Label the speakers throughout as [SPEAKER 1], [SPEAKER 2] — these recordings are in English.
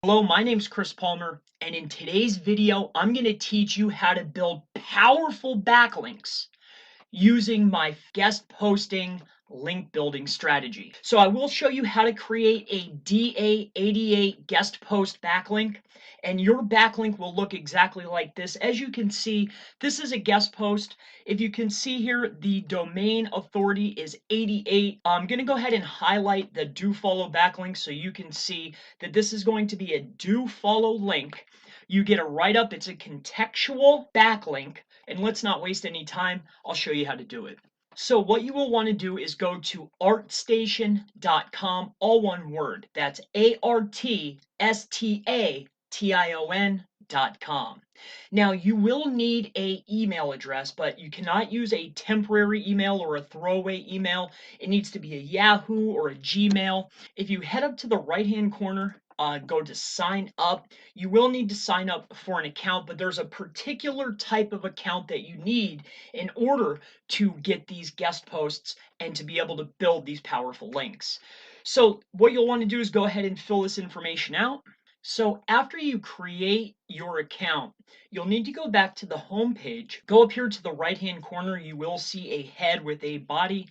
[SPEAKER 1] Hello, my name's Chris Palmer, and in today's video, I'm going to teach you how to build powerful backlinks using my guest posting link building strategy. So I will show you how to create a DA88 guest post backlink, and your backlink will look exactly like this. As you can see, this is a guest post. If you can see here, the domain authority is 88. I'm going to go ahead and highlight the do follow backlink so you can see that this is going to be a do follow link. You get a write up, it's a contextual backlink. And let's not waste any time, I'll show you how to do it. So what you will want to do is go to artstation.com, all one word. That's artstation.com. Now you will need an email address, but you cannot use a temporary email or a throwaway email. It needs to be a Yahoo or a Gmail. If you head up to the right-hand corner, go to sign up. You will need to sign up for an account, but there's a particular type of account that you need in order to get these guest posts and to be able to build these powerful links. So what you'll want to do is go ahead and fill this information out. So after you create your account, you'll need to go back to the home page. Go up here to the right-hand corner. You will see a head with a body.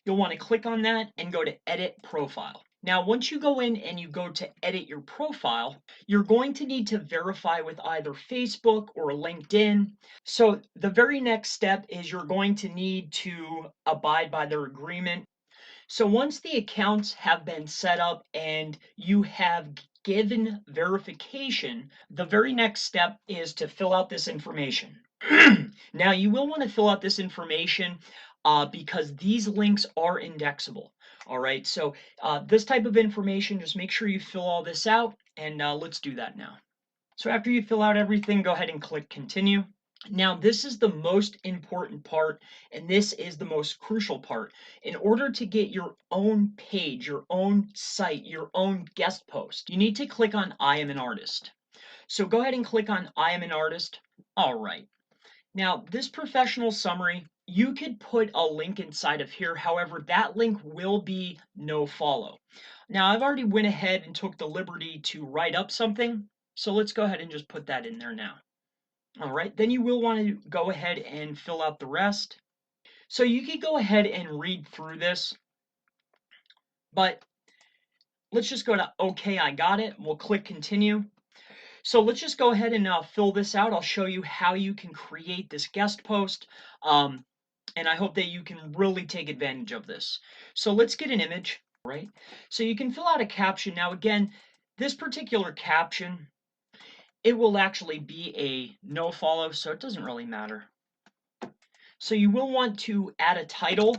[SPEAKER 1] You'll want to click on that and go to Edit Profile. Now, once you go in and you go to edit your profile, you're going to need to verify with either Facebook or LinkedIn. So the very next step is you're going to need to abide by their agreement. So once the accounts have been set up and you have given verification, the very next step is to fill out this information. Now, you will want to fill out this information because these links are indexable. All right, so this type of information, just make sure you fill all this out, and let's do that now. So after you fill out everything, go ahead and click continue. Now, this is the most important part, and this is the most crucial part. In order to get your own page, your own site, your own guest post, you need to click on I am an artist. So go ahead and click on I am an artist. All right. Now, this professional summary, you could put a link inside of here. However, that link will be no follow. Now, I've already went ahead and took the liberty to write up something. So let's go ahead and just put that in there now. All right, then you will want to go ahead and fill out the rest. So you could go ahead and read through this, but let's just go to OK, I got it. We'll click continue. So let's just go ahead and fill this out. I'll show you how you can create this guest post. And I hope that you can really take advantage of this. So let's get an image, right? So you can fill out a caption. Now, again, this particular caption, it will actually be a no follow, so it doesn't really matter. So you will want to add a title.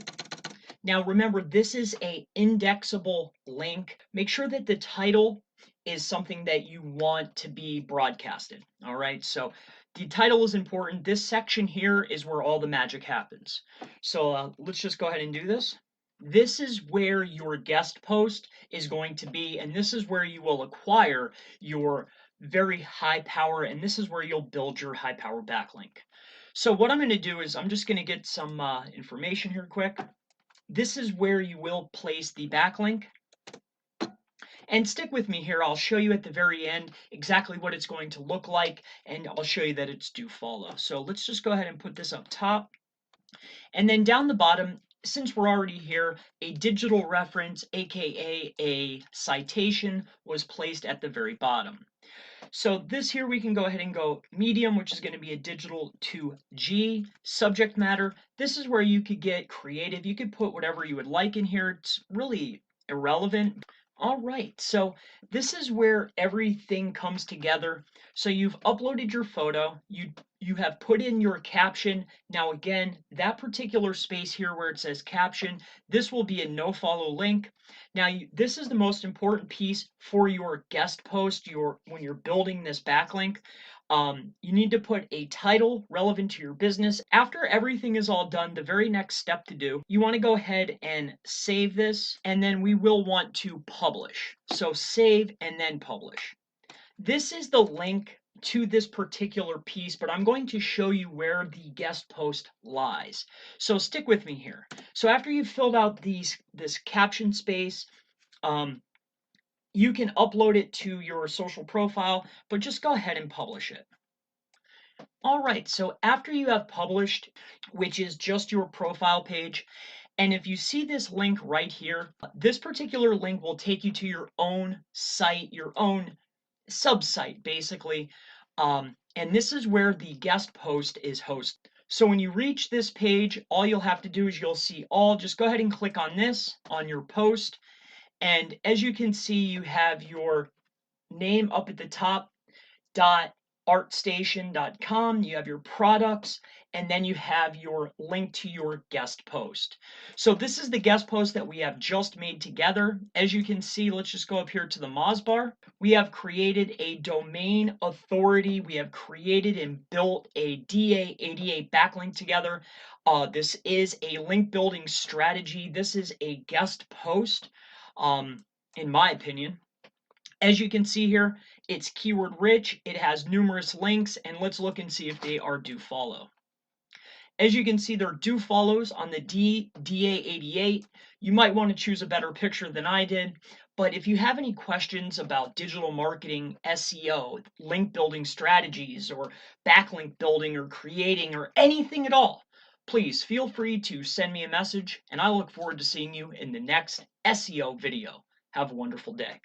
[SPEAKER 1] Now, remember, this is an indexable link. Make sure that the title is something that you want to be broadcasted. All right, so the title is important. This section here is where all the magic happens. So let's just go ahead and do this. This is where your guest post is going to be, and this is where you will acquire your very high power, and this is where you'll build your high power backlink. So what I'm going to do is I'm just going to get some information here quick. This is where you will place the backlink. And stick with me here. I'll show you at the very end exactly what it's going to look like, and I'll show you that it's do follow. So let's just go ahead and put this up top. And then down the bottom, since we're already here, a digital reference, aka a citation, was placed at the very bottom. So this here, we can go ahead and go medium, which is going to be a digital to G. Subject matter, this is where you could get creative. You could put whatever you would like in here. It's really irrelevant. All right, so this is where everything comes together. So you've uploaded your photo, you have put in your caption. Now again, that particular space here where it says caption, this will be a no follow link. Now this is the most important piece for your guest post, when you're building this backlink. You need to put a title relevant to your business. After everything is all done, the very next step to do, you want to go ahead and save this, and then we will want to publish. So save and then publish. This is the link to this particular piece, but I'm going to show you where the guest post lies. So stick with me here. So after you've filled out this caption space, You can upload it to your social profile, but just go ahead and publish it. All right, so after you have published, which is just your profile page, and if you see this link right here, this particular link will take you to your own site, your own sub-site, basically. And this is where the guest post is hosted. So when you reach this page, all you'll have to do is you'll see all, just go ahead and click on this, on your post. And as you can see, you have your name up at the top, artstation.com, you have your products, and then you have your link to your guest post. So this is the guest post that we have just made together. As you can see, let's just go up here to the Moz bar. We have created a domain authority. We have created and built a DA88 backlink together. This is a link building strategy. This is a guest post, in my opinion. As you can see here, it's keyword rich, it has numerous links, and let's look and see if they are do follow. As you can see, there are do follows on the DA88. You might want to choose a better picture than I did, but if you have any questions about digital marketing, SEO, link building strategies, or backlink building or creating or anything at all, please feel free to send me a message, and I look forward to seeing you in the next SEO video. Have a wonderful day.